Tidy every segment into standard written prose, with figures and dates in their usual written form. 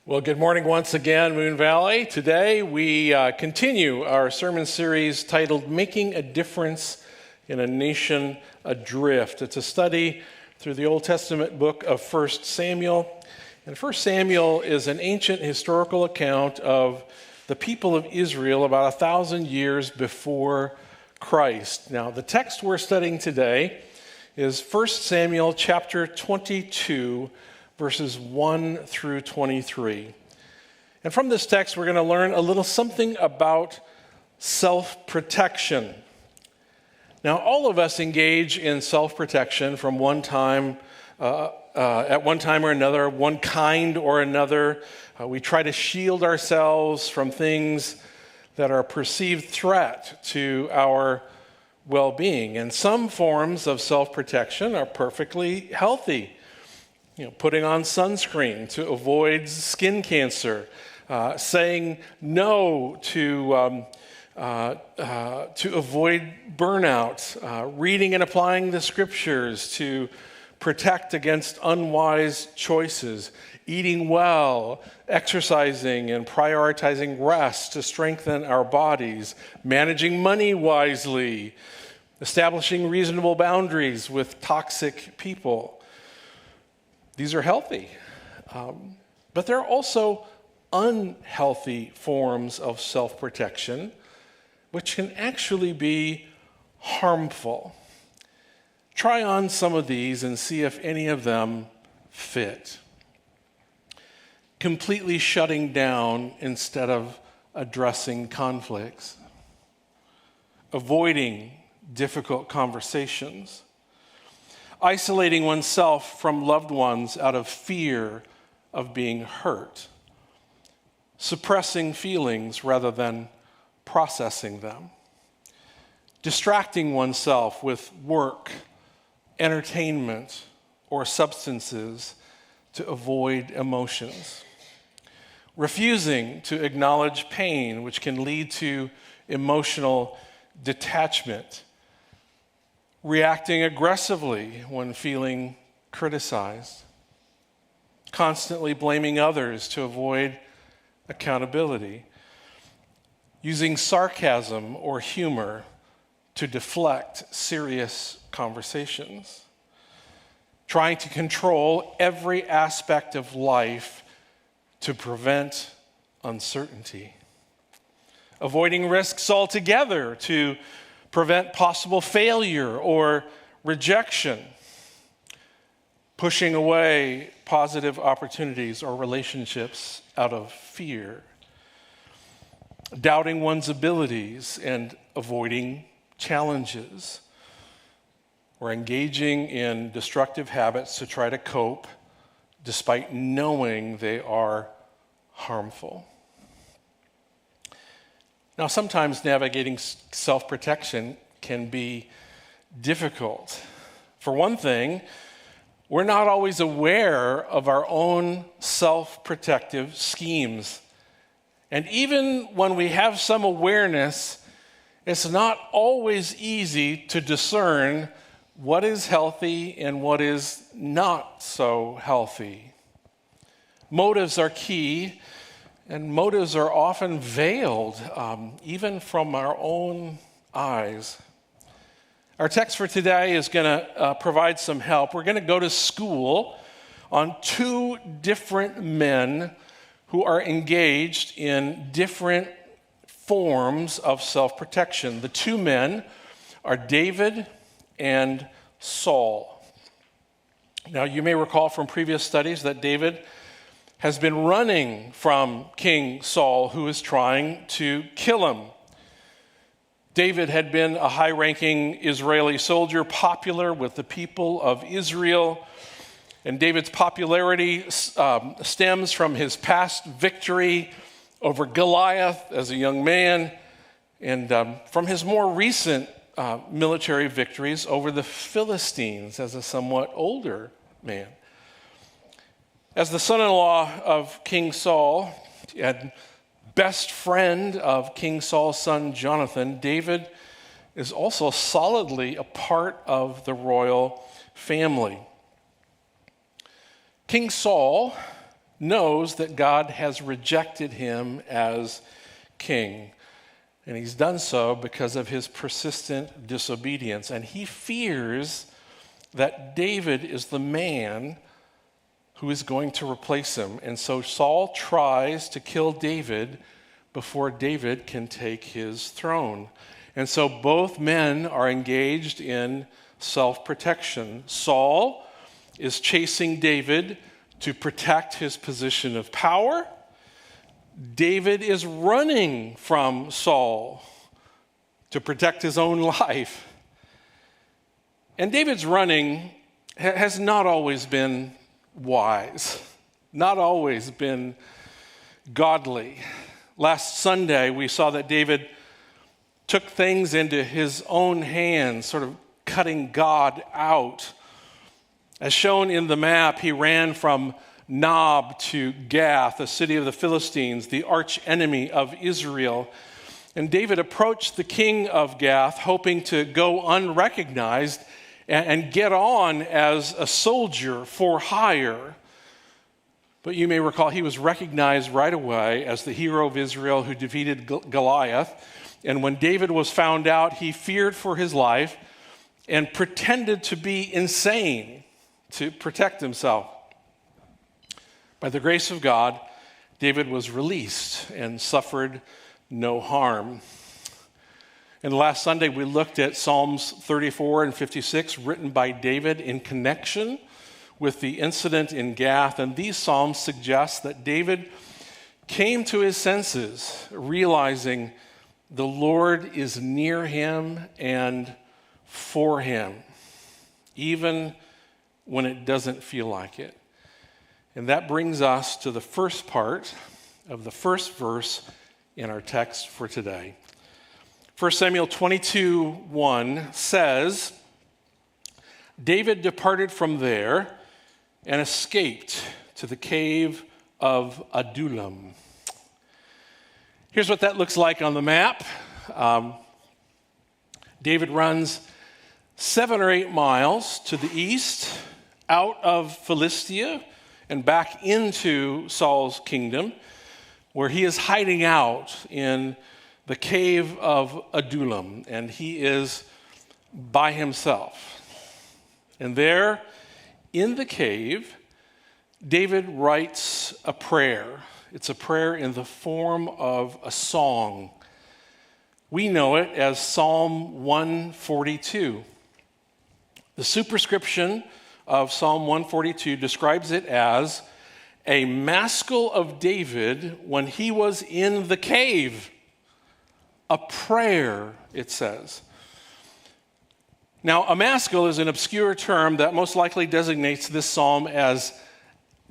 Well, good morning once again, Moon Valley. Today we continue our sermon series titled Making a Difference in a Nation Adrift. It's a study through the Old Testament book of 1 Samuel. And 1 Samuel is an ancient historical account of the people of Israel about 1,000 years before Christ. Now, the text we're studying today is 1 Samuel chapter 22, verses 1 through 23. And from this text, we're going to learn a little something about self-protection. Now, all of us engage in self-protection from one time, at one time or another, one kind or another. We try to shield ourselves from things that are a perceived threat to our well-being. And some forms of self-protection are perfectly healthy. Putting on sunscreen to avoid skin cancer, saying no to avoid burnout, reading and applying the scriptures to protect against unwise choices, eating well, exercising and prioritizing rest to strengthen our bodies, managing money wisely, establishing reasonable boundaries with toxic people. These are healthy, but there are also unhealthy forms of self-protection, which can actually be harmful. Try on some of these and see if any of them fit. Completely shutting down instead of addressing conflicts. Avoiding difficult conversations. Isolating oneself from loved ones out of fear of being hurt. Suppressing feelings rather than processing them. Distracting oneself with work, entertainment, or substances to avoid emotions. Refusing to acknowledge pain, which can lead to emotional detachment. Reacting aggressively when feeling criticized. Constantly blaming others to avoid accountability. Using sarcasm or humor to deflect serious conversations. Trying to control every aspect of life to prevent uncertainty. Avoiding risks altogether to prevent possible failure or rejection, pushing away positive opportunities or relationships out of fear, doubting one's abilities and avoiding challenges, or engaging in destructive habits to try to cope despite knowing they are harmful. Now, sometimes navigating self-protection can be difficult. For one thing, we're not always aware of our own self-protective schemes. And even when we have some awareness, it's not always easy to discern what is healthy and what is not so healthy. Motives are key. And motives are often veiled, even from our own eyes. Our text for today is going to provide some help. We're going to go to school on two different men who are engaged in different forms of self-protection. The two men are David and Saul. Now, you may recall from previous studies that David has been running from King Saul, who is trying to kill him. David had been a high-ranking Israeli soldier, popular with the people of Israel. And David's popularity stems from his past victory over Goliath as a young man, and from his more recent military victories over the Philistines as a somewhat older man. As the son-in-law of King Saul and best friend of King Saul's son Jonathan, David is also solidly a part of the royal family. King Saul knows that God has rejected him as king. And he's done so because of his persistent disobedience. And he fears that David is the man who is going to replace him. And so Saul tries to kill David before David can take his throne. And so both men are engaged in self-protection. Saul is chasing David to protect his position of power. David is running from Saul to protect his own life. And David's running has not always been wise, not always been godly. Last Sunday, we saw that David took things into his own hands, sort of cutting God out. As shown in the map, he ran from Nob to Gath, a city of the Philistines, the arch enemy of Israel. And David approached the king of Gath, hoping to go unrecognized and get on as a soldier for hire. But you may recall he was recognized right away as the hero of Israel who defeated Goliath. And when David was found out, he feared for his life and pretended to be insane to protect himself. By the grace of God, David was released and suffered no harm. And last Sunday, we looked at Psalms 34 and 56 written by David in connection with the incident in Gath. And these Psalms suggest that David came to his senses, realizing the Lord is near him and for him, even when it doesn't feel like it. And that brings us to the first part of the first verse in our text for today. 1 Samuel 22:1 says, David departed from there and escaped to the cave of Adullam. Here's what that looks like on the map. David runs 7 or 8 miles to the east, out of Philistia and back into Saul's kingdom, where he is hiding out in the cave of Adullam, and he is by himself. And there, in the cave, David writes a prayer. It's a prayer in the form of a song. We know it as Psalm 142. The superscription of Psalm 142 describes it as a maskil of David when he was in the cave. A prayer, it says. Now, a maskil is an obscure term that most likely designates this psalm as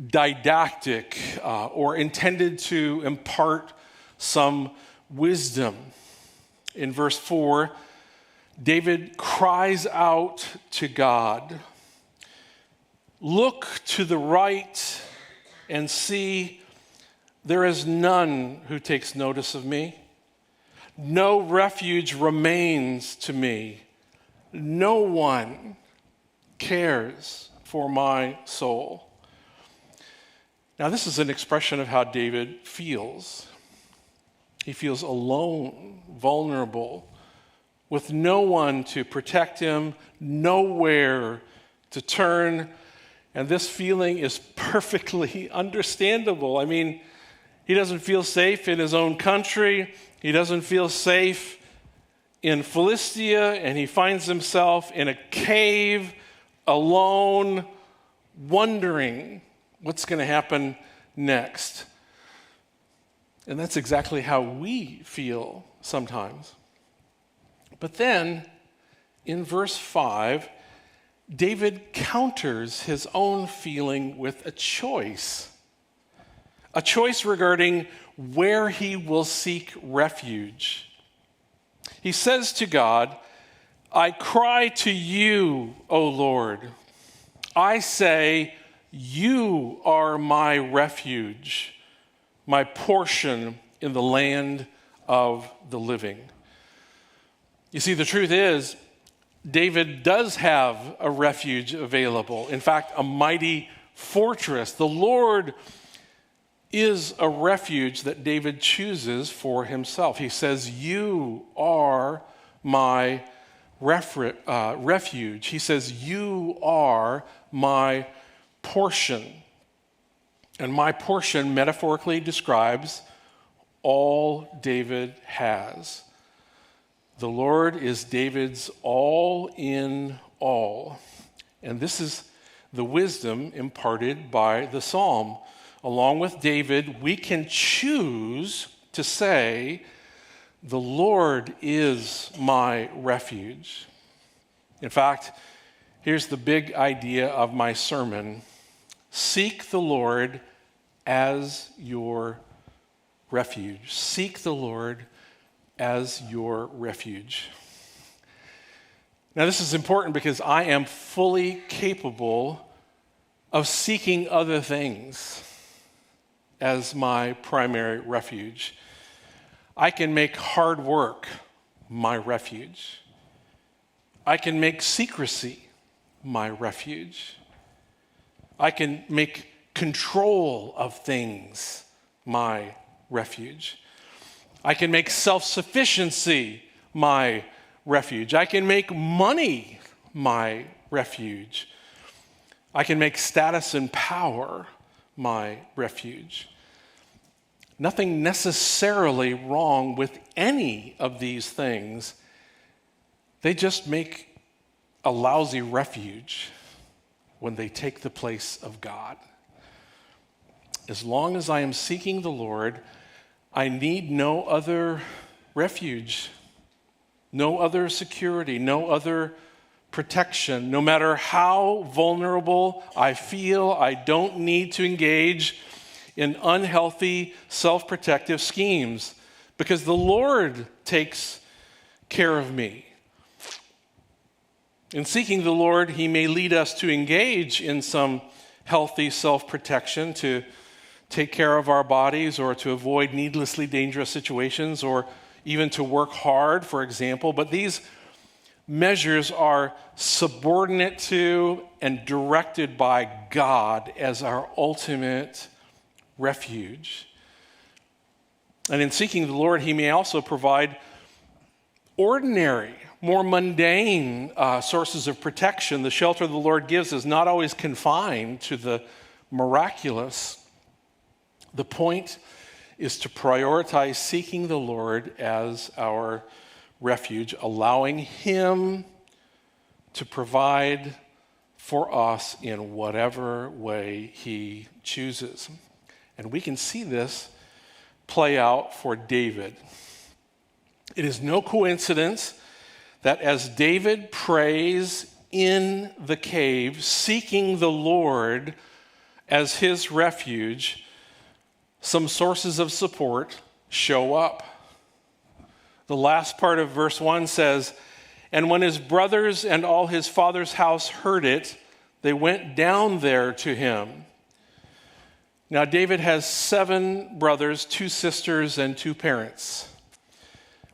didactic or intended to impart some wisdom. In verse 4, David cries out to God, "Look to the right and see, there is none who takes notice of me. No refuge remains to me. No one cares for my soul." Now, this is an expression of how David feels. He feels alone, vulnerable, with no one to protect him, nowhere to turn. And this feeling is perfectly understandable. I mean, he doesn't feel safe in his own country. He doesn't feel safe in Philistia, and he finds himself in a cave, alone, wondering what's going to happen next. And that's exactly how we feel sometimes. But then, in verse 5, David counters his own feeling with a choice regarding where he will seek refuge. He says to God, "I cry to you, O Lord. I say, you are my refuge, my portion in the land of the living." You see, the truth is, David does have a refuge available. In fact, a mighty fortress. The Lord is a refuge that David chooses for himself. He says, "You are my refuge." He says, "You are my portion." And my portion metaphorically describes all David has. The Lord is David's all in all. And this is the wisdom imparted by the psalm. Along with David, we can choose to say, "The Lord is my refuge." In fact, here's the big idea of my sermon. Seek the Lord as your refuge. Seek the Lord as your refuge. Now, this is important because I am fully capable of seeking other things as my primary refuge. I can make hard work my refuge. I can make secrecy my refuge. I can make control of things my refuge. I can make self-sufficiency my refuge. I can make money my refuge. I can make status and power my refuge. Nothing necessarily wrong with any of these things. They just make a lousy refuge when they take the place of God. As long as I am seeking the Lord, I need no other refuge, no other security, no other protection. No matter how vulnerable I feel, I don't need to engage in unhealthy self-protective schemes because the Lord takes care of me. In seeking the Lord, He may lead us to engage in some healthy self-protection, to take care of our bodies or to avoid needlessly dangerous situations or even to work hard, for example. But these measures are subordinate to and directed by God as our ultimate refuge. And in seeking the Lord, He may also provide ordinary, more mundane sources of protection. The shelter the Lord gives is not always confined to the miraculous. The point is to prioritize seeking the Lord as our refuge, allowing Him to provide for us in whatever way He chooses. And we can see this play out for David. It is no coincidence that as David prays in the cave, seeking the Lord as his refuge, some sources of support show up. The last part of verse 1 says, "And when his brothers and all his father's house heard it, they went down there to him." Now, David has 7 brothers, 2 sisters, and 2 parents.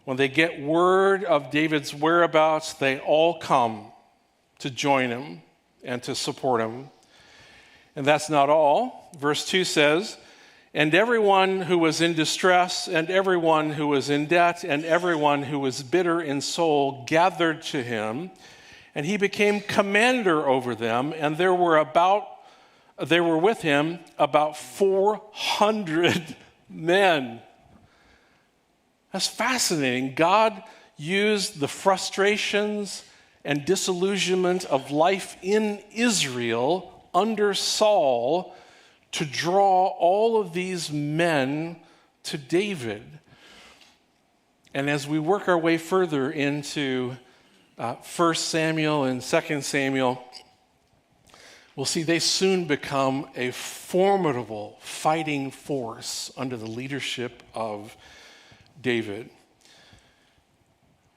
When they get word of David's whereabouts, they all come to join him and to support him. And that's not all. Verse 2 says, "And everyone who was in distress, and everyone who was in debt, and everyone who was bitter in soul gathered to him, and he became commander over them, and there were with him about 400 men." That's fascinating. God used the frustrations and disillusionment of life in Israel under Saul to draw all of these men to David. And as we work our way further into 1 Samuel and 2 Samuel, we'll see they soon become a formidable fighting force under the leadership of David.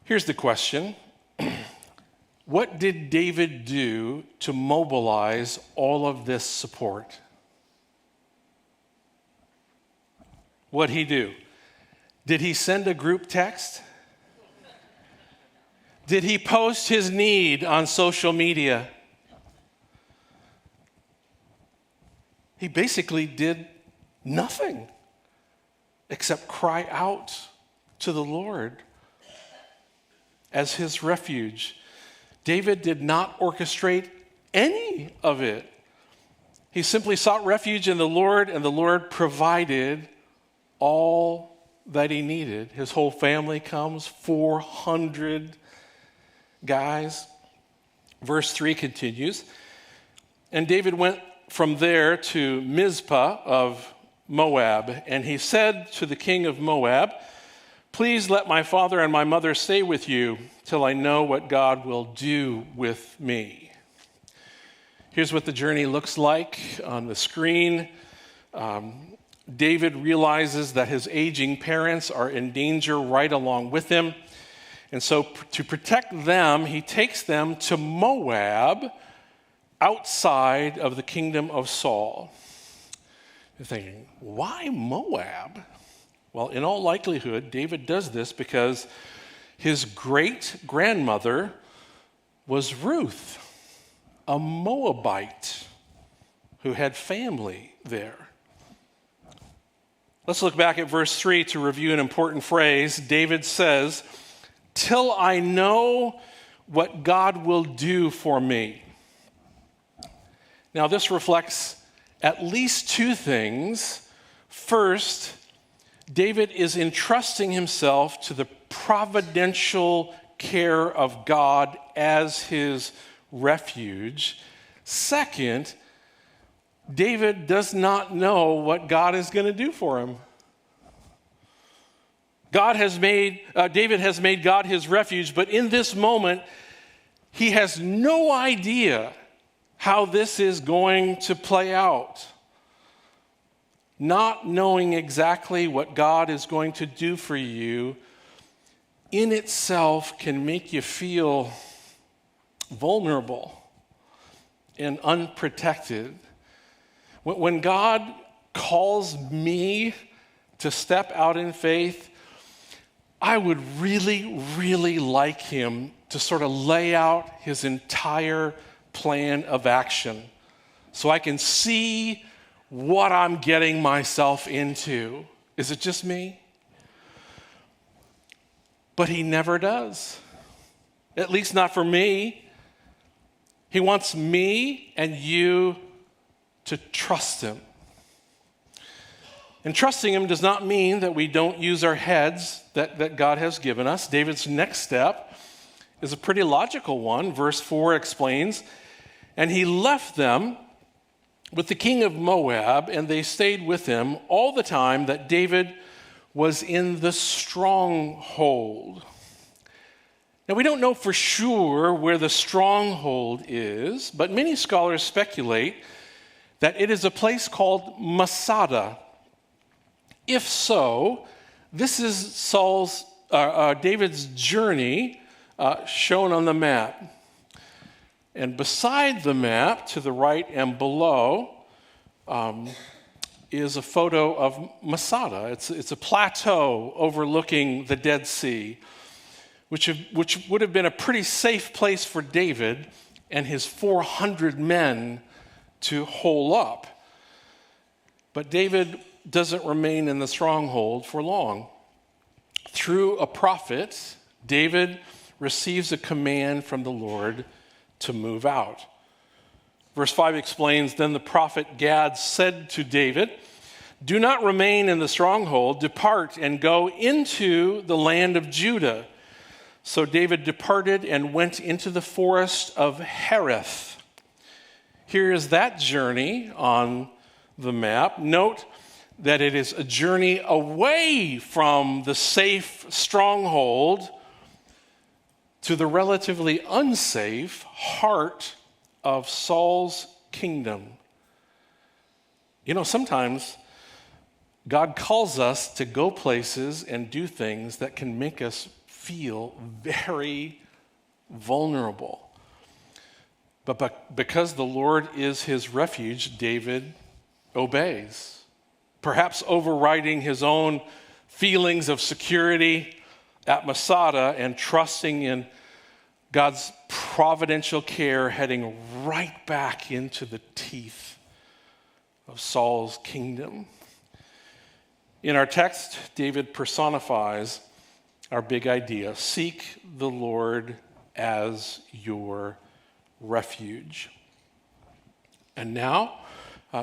Here's the question. What did David do to mobilize all of this support? What'd he do? Did he send a group text? Did he post his need on social media? He basically did Nothing except cry out to the Lord as his refuge. David did not orchestrate any of it. He simply sought refuge in the Lord, and the Lord provided all that he needed. His whole family comes, 400 guys. Verse 3 continues, and David went from there to Mizpah of Moab, and he said to the king of Moab, please let my father and my mother stay with you till I know what God will do with me. Here's what the journey looks like on the screen. David realizes that his aging parents are in danger right along with him. And so to protect them, he takes them to Moab, outside of the kingdom of Saul. You're thinking, why Moab? Well, in all likelihood, David does this because his great-grandmother was Ruth, a Moabite who had family there. Let's look back at verse 3 to review an important phrase. David says, till I know what God will do for me. Now, this reflects at least two things. First, David is entrusting himself to the providential care of God as his refuge. Second, David does not know what God is going to do for him. David has made God his refuge, but in this moment, he has no idea how this is going to play out. Not knowing exactly what God is going to do for you in itself can make you feel vulnerable and unprotected. When God calls me to step out in faith, I would really, really like him to sort of lay out his entire plan of action so I can see what I'm getting myself into. Is it just me? But he never does. At least not for me. He wants me and you to trust him. And trusting him does not mean that we don't use our heads that God has given us. David's next step is a pretty logical one. Verse 4 explains, and he left them with the king of Moab, and they stayed with him all the time that David was in the stronghold. Now, we don't know for sure where the stronghold is, but many scholars speculate that it is a place called Masada. If so, this is David's journey shown on the map. And beside the map, to the right and below, is a photo of Masada. It's a plateau overlooking the Dead Sea, which would have been a pretty safe place for David and his 400 men to hole up. But David doesn't remain in the stronghold for long. Through a prophet, David receives a command from the Lord to move out. Verse 5 explains, then the prophet Gad said to David, do not remain in the stronghold, depart and go into the land of Judah. So David departed and went into the forest of Hereth. Here is that journey on the map. Note that it is a journey away from the safe stronghold to the relatively unsafe heart of Saul's kingdom. You know, sometimes God calls us to go places and do things that can make us feel very vulnerable. But because the Lord is his refuge, David obeys. Perhaps overriding his own feelings of security at Masada and trusting in God's providential care, heading right back into the teeth of Saul's kingdom. In our text, David personifies our big idea: seek the Lord as your refuge. And now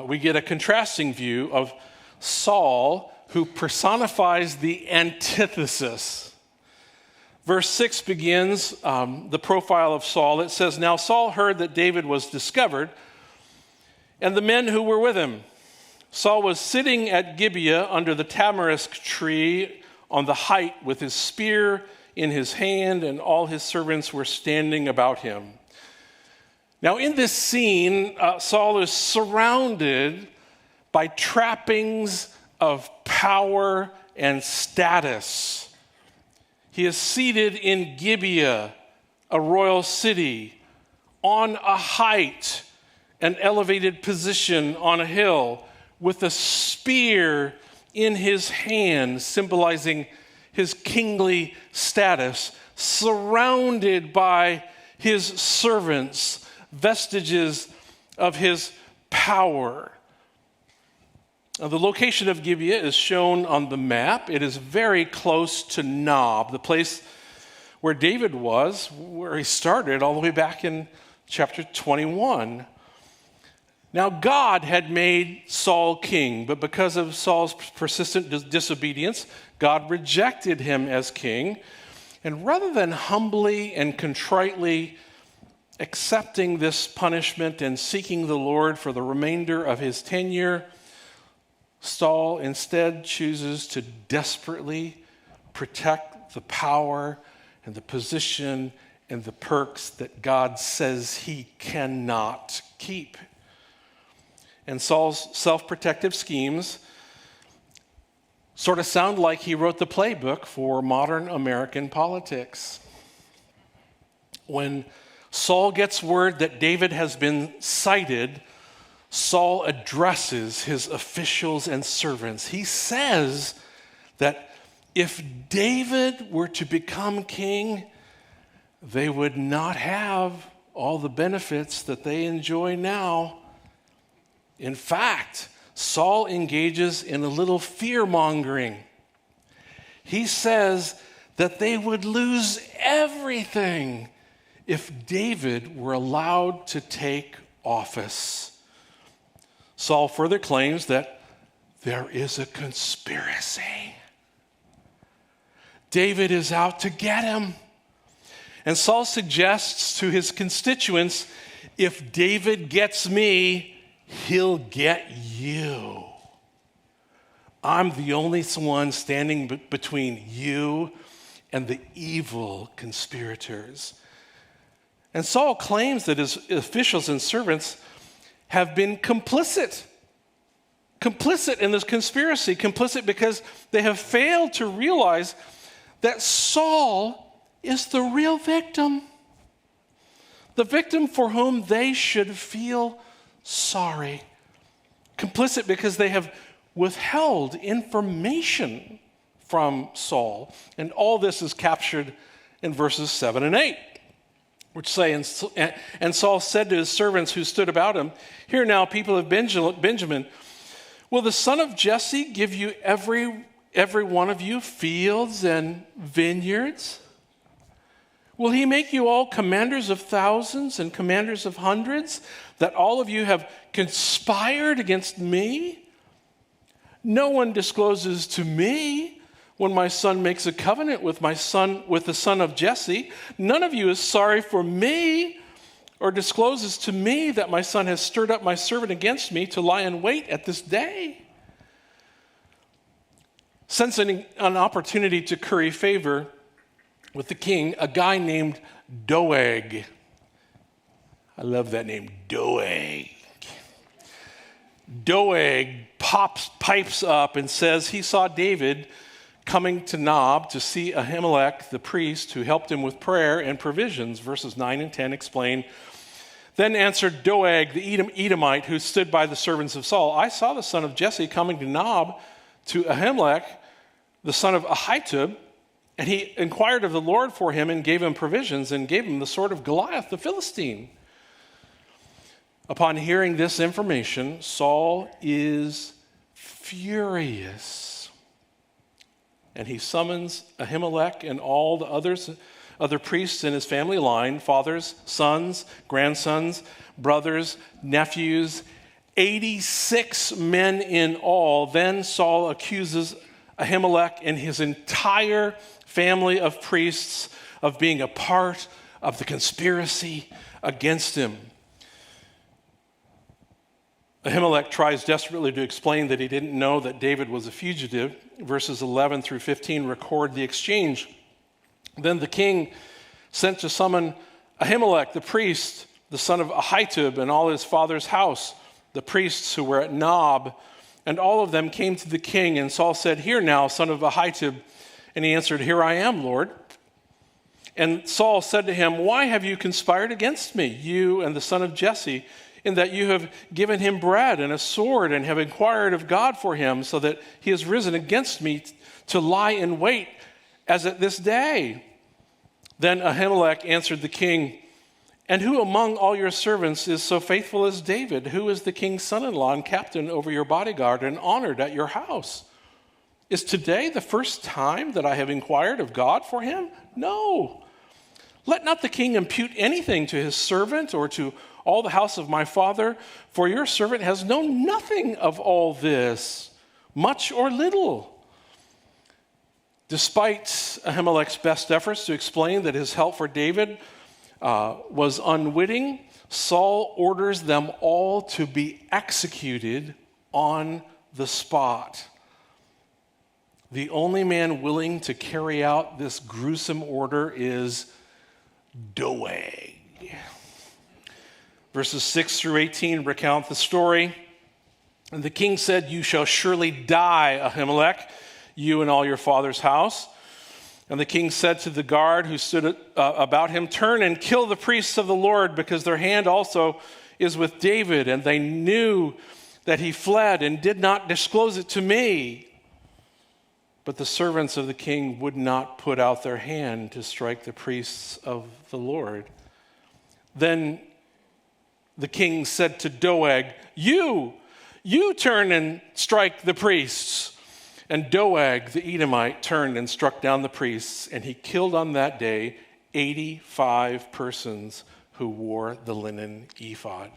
we get a contrasting view of Saul, who personifies the antithesis. Verse 6 begins the profile of Saul. It says, "Now Saul heard that David was discovered, and the men who were with him. Saul was sitting at Gibeah under the tamarisk tree on the height with his spear in his hand, and all his servants were standing about him." Now, in this scene, Saul is surrounded by trappings of power and status. He is seated in Gibeah, a royal city, on a height, an elevated position on a hill, with a spear in his hand, symbolizing his kingly status, surrounded by his servants, vestiges of his power. Now, the location of Gibeah is shown on the map. It is very close to Nob, the place where David was, where he started all the way back in chapter 21. Now, God had made Saul king, but because of Saul's persistent disobedience, God rejected him as king. And rather than humbly and contritely accepting this punishment and seeking the Lord for the remainder of his tenure, Saul instead chooses to desperately protect the power and the position and the perks that God says he cannot keep. And Saul's self-protective schemes sort of sound like he wrote the playbook for modern American politics. When Saul gets word that David has been cited, Saul addresses his officials and servants. He says that if David were to become king, they would not have all the benefits that they enjoy now. In fact, Saul engages in a little fear-mongering. He says that they would lose everything if David were allowed to take office. Saul further claims that there is a conspiracy. David is out to get him. And Saul suggests to his constituents, if David gets me, he'll get you. I'm the only one standing between you and the evil conspirators. And Saul claims that his officials and servants have been complicit in this conspiracy, complicit because they have failed to realize that Saul is the real victim, the victim for whom they should feel sorry. Complicit because they have withheld information from Saul. And all this is captured in verses 7 and 8, which say, and Saul said to his servants who stood about him, "Hear now, people of Benjamin, will the son of Jesse give you every one of you fields and vineyards? Will he make you all commanders of thousands and commanders of hundreds, that all of you have conspired against me? No one discloses to me when my son makes a covenant with the son of Jesse. None of you is sorry for me or discloses to me that my son has stirred up my servant against me to lie in wait at this day." Sensing an opportunity to curry favor with the king, a guy named Doeg. I love that name, Doeg. Doeg pipes up and says he saw David coming to Nob to see Ahimelech, the priest, who helped him with prayer and provisions. Verses 9 and 10 explain, "Then answered Doeg, the Edomite, who stood by the servants of Saul, I saw the son of Jesse coming to Nob to Ahimelech, the son of Ahitub, and he inquired of the Lord for him and gave him provisions and gave him the sword of Goliath, the Philistine." Upon hearing this information, Saul is furious. And he summons Ahimelech and all the other priests in his family line, fathers, sons, grandsons, brothers, nephews, 86 men in all. Then Saul accuses Ahimelech and his entire family of priests of being a part of the conspiracy against him. Ahimelech tries desperately to explain that he didn't know that David was a fugitive. Verses 11 through 15 record the exchange. Then the king sent to summon Ahimelech, the priest, the son of Ahitub, and all his father's house, the priests who were at Nob, and all of them came to the king. And Saul said, "Hear now, son of Ahitub." And he answered, "Here I am, Lord." And Saul said to him, "Why have you conspired against me, you and the son of Jesse, in that you have given him bread and a sword and have inquired of God for him, so that he has risen against me to lie in wait as at this day?" Then Ahimelech answered the king, "And who among all your servants is so faithful as David, who is the king's son-in-law and captain over your bodyguard and honored at your house? Is today the first time that I have inquired of God for him? No. Let not the king impute anything to his servant or to all the house of my father, for your servant has known nothing of all this, much or little." Despite Ahimelech's best efforts to explain that his help for David was unwitting, Saul orders them all to be executed on the spot. The only man willing to carry out this gruesome order is Doeg. Verses 6 through 18 recount the story. And the king said, "You shall surely die, Ahimelech, you and all your father's house." And the king said to the guard who stood about him, "Turn and kill the priests of the Lord, because their hand also is with David." And they knew that he fled and did not disclose it to me. But the servants of the king would not put out their hand to strike the priests of the Lord. Then the king said to Doeg, You turn and strike the priests." And Doeg the Edomite turned and struck down the priests, and he killed on that day 85 persons who wore the linen ephod.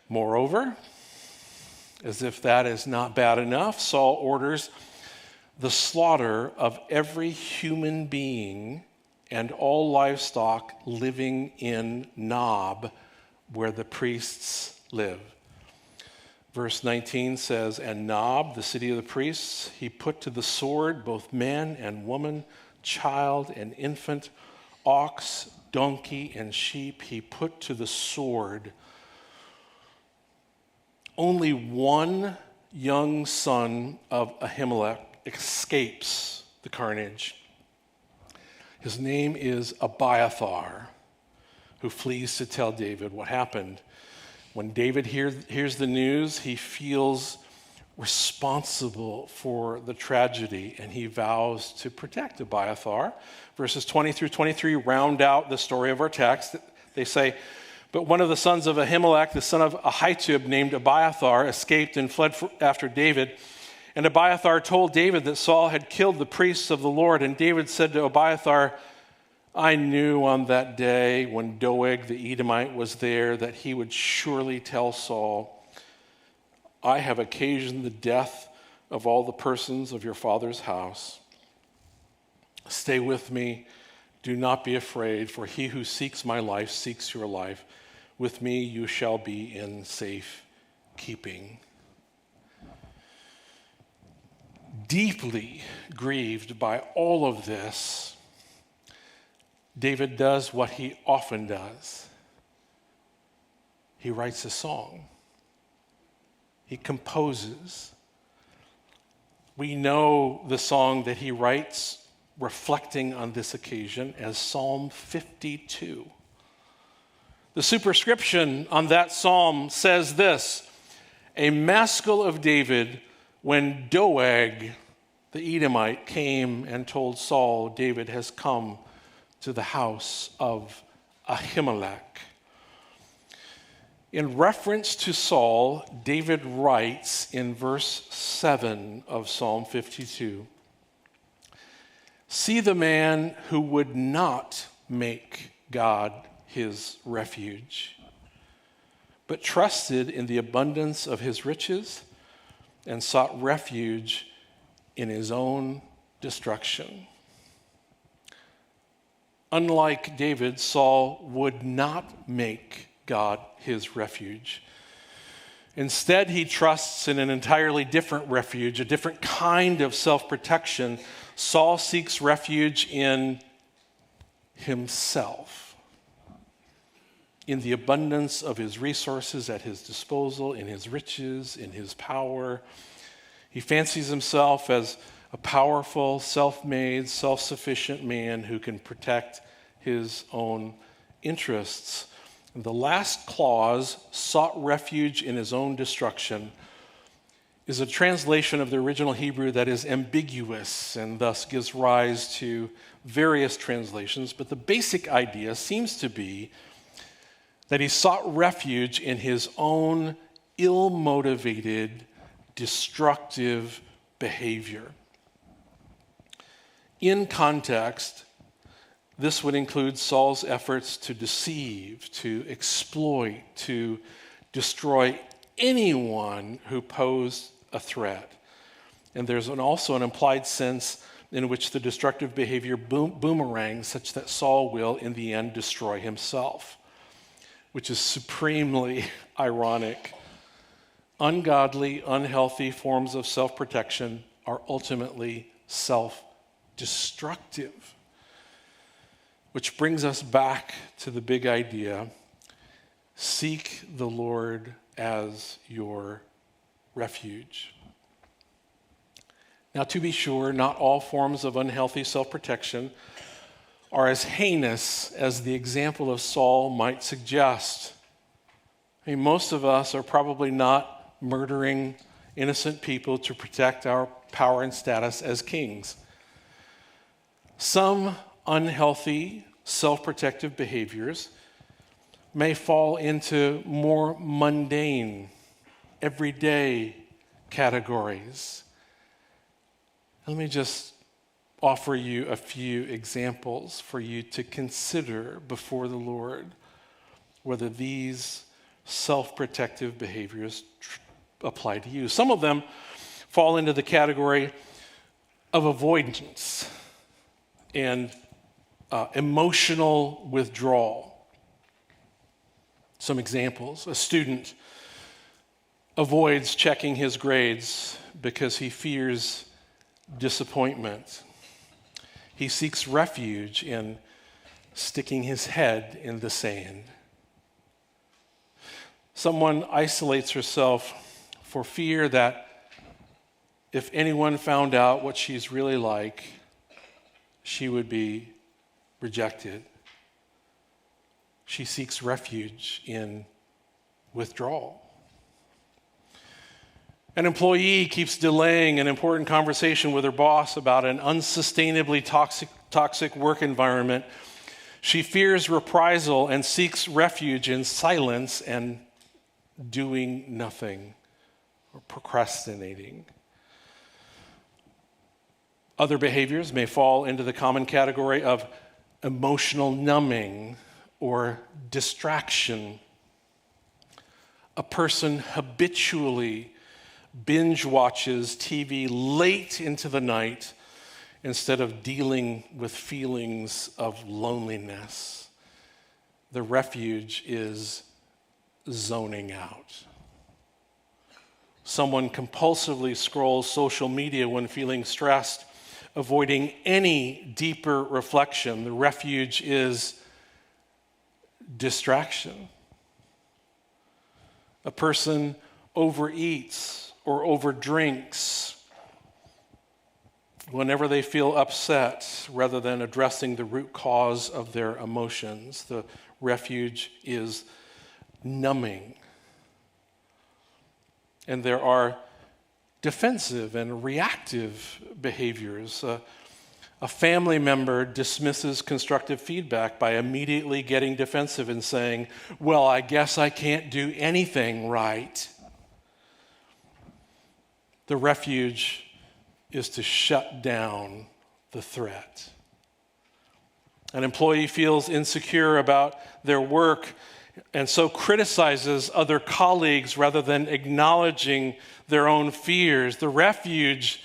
Moreover, as if that is not bad enough, Saul orders the slaughter of every human being and all livestock living in Nob, where the priests live. Verse 19 says, "And Nob, the city of the priests, he put to the sword both man and woman, child and infant, ox, donkey, and sheep. He put to the sword. Only one young son of Ahimelech escapes the carnage. His name is Abiathar, who flees to tell David what happened. When David hears the news, he feels responsible for the tragedy, and he vows to protect Abiathar. Verses 20 through 23 round out the story of our text. They say, "But one of the sons of Ahimelech, the son of Ahitub, named Abiathar, escaped and fled after David. And Abiathar told David that Saul had killed the priests of the Lord. And David said to Abiathar, I knew on that day when Doeg the Edomite was there that he would surely tell Saul, I have occasioned the death of all the persons of your father's house. Stay with me. Do not be afraid, for he who seeks my life seeks your life. With me you shall be in safe keeping." Deeply grieved by all of this, David does what he often does. He writes a song. He composes. We know the song that he writes reflecting on this occasion as Psalm 52. The superscription on that psalm says this: a maskil of David when Doeg the Edomite came and told Saul, David has come to the house of Ahimelech. In reference to Saul, David writes in verse 7 of Psalm 52, See the man who would not make God his refuge, but trusted in the abundance of his riches and sought refuge in his own destruction. Unlike David, Saul would not make God his refuge. Instead, he trusts in an entirely different refuge, a different kind of self-protection. Saul seeks refuge in himself, in the abundance of his resources at his disposal, in his riches, in his power. He fancies himself as a powerful, self-made, self-sufficient man who can protect his own interests. And the last clause, sought refuge in his own destruction, is a translation of the original Hebrew that is ambiguous and thus gives rise to various translations. But the basic idea seems to be that he sought refuge in his own ill-motivated, destructive behavior. In context, this would include Saul's efforts to deceive, to exploit, to destroy anyone who posed a threat. And there's also an implied sense in which the destructive behavior boomerangs such that Saul will, in the end, destroy himself, which is supremely ironic. Ungodly, unhealthy forms of self-protection are ultimately self-destructive. Which brings us back to the big idea: seek the Lord as your refuge. Now, to be sure, not all forms of unhealthy self-protection are as heinous as the example of Saul might suggest. I mean, most of us are probably not murdering innocent people to protect our power and status as kings. Some unhealthy self-protective behaviors may fall into more mundane, everyday categories. Let me just offer you a few examples for you to consider before the Lord whether these self-protective behaviors apply to you. Some of them fall into the category of avoidance and emotional withdrawal. Some examples: a student avoids checking his grades because he fears disappointment. He seeks refuge in sticking his head in the sand. Someone isolates herself for fear that if anyone found out what she's really like, she would be rejected. She seeks refuge in withdrawal. An employee keeps delaying an important conversation with her boss about an unsustainably toxic work environment. She fears reprisal and seeks refuge in silence and doing nothing or procrastinating. Other behaviors may fall into the common category of emotional numbing or distraction. A person habitually binge watches TV late into the night instead of dealing with feelings of loneliness. The refuge is zoning out. Someone compulsively scrolls social media when feeling stressed, avoiding any deeper reflection. The refuge is distraction. A person overeats or overdrinks whenever they feel upset rather than addressing the root cause of their emotions. The refuge is numbing. And there are defensive and reactive behaviors. A family member dismisses constructive feedback by immediately getting defensive and saying, "Well, I guess I can't do anything right." The refuge is to shut down the threat. An employee feels insecure about their work and so criticizes other colleagues rather than acknowledging their own fears. The refuge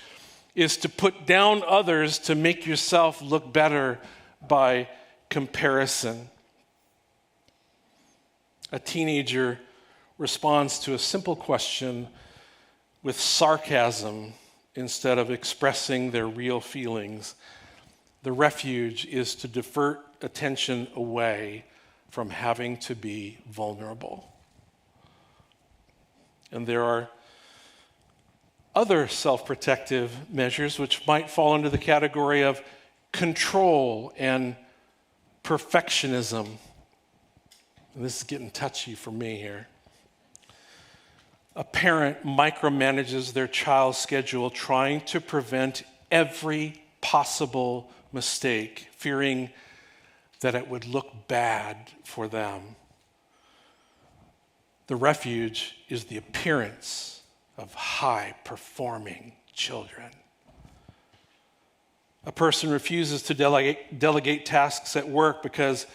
is to put down others to make yourself look better by comparison. A teenager responds to a simple question with sarcasm instead of expressing their real feelings. The refuge is to divert attention away from having to be vulnerable. And there are other self-protective measures which might fall into the category of control and perfectionism. And this is getting touchy for me here. A parent micromanages their child's schedule, trying to prevent every possible mistake, fearing that it would look bad for them. The refuge is the appearance of high-performing children. A person refuses to delegate tasks at work because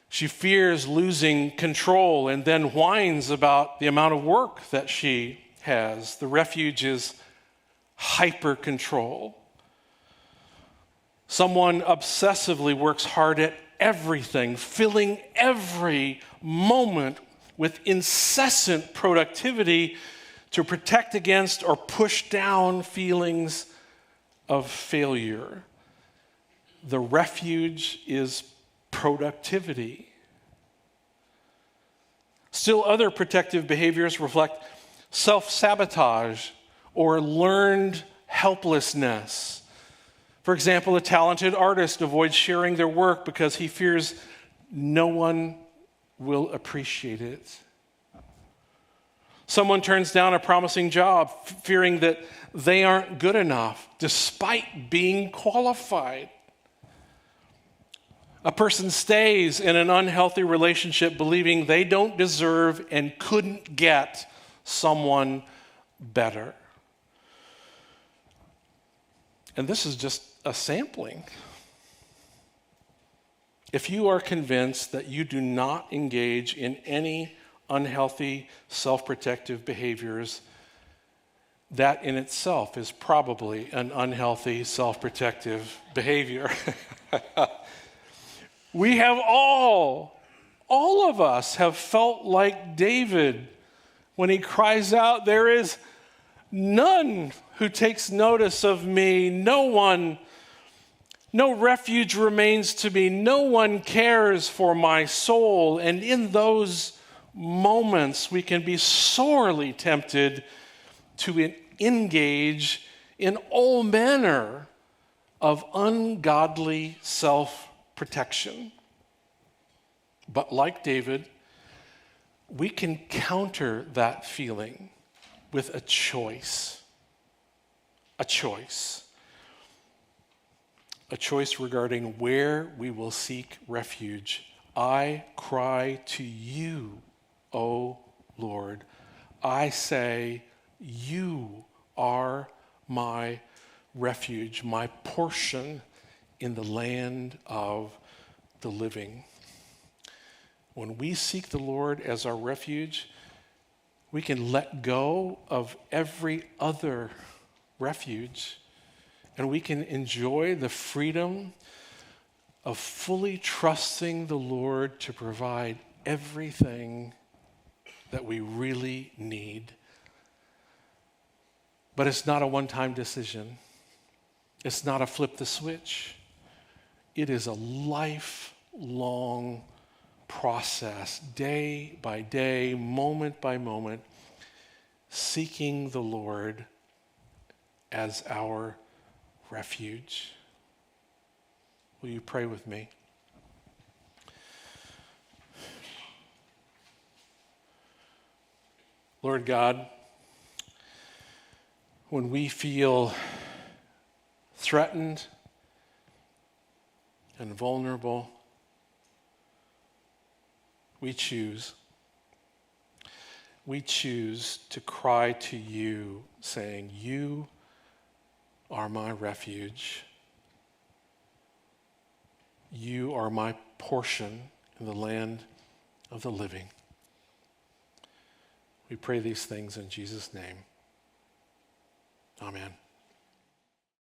she fears losing control and then whines about the amount of work that she has. The refuge is hyper-control. Someone obsessively works hard at everything, filling every moment with incessant productivity to protect against or push down feelings of failure. The refuge is productivity. Still, other protective behaviors reflect self-sabotage or learned helplessness. For example, a talented artist avoids sharing their work because he fears no one will appreciate it. Someone turns down a promising job, fearing that they aren't good enough, despite being qualified. A person stays in an unhealthy relationship, believing they don't deserve and couldn't get someone better. And this is just a sampling. If you are convinced that you do not engage in any unhealthy self-protective behaviors, that in itself is probably an unhealthy self-protective behavior. We have all of us have felt like David when he cries out, "There is none who takes notice of me, no refuge remains to me, no one cares for my soul." And in those moments, we can be sorely tempted to engage in all manner of ungodly self-protection. But like David, we can counter that feeling with a choice. A choice regarding where we will seek refuge. I cry to you, O Lord. I say, you are my refuge, my portion in the land of the living. When we seek the Lord as our refuge, we can let go of every other refuge, and we can enjoy the freedom of fully trusting the Lord to provide everything that we really need. But it's not a one-time decision. It's not a flip the switch. It is a lifelong process, day by day, moment by moment, seeking the Lord as our refuge. Will you pray with me? Lord God, when we feel threatened and vulnerable, we choose to cry to you, saying, you are my refuge. you are my portion in the land of the living. We pray these things in Jesus' name. Amen.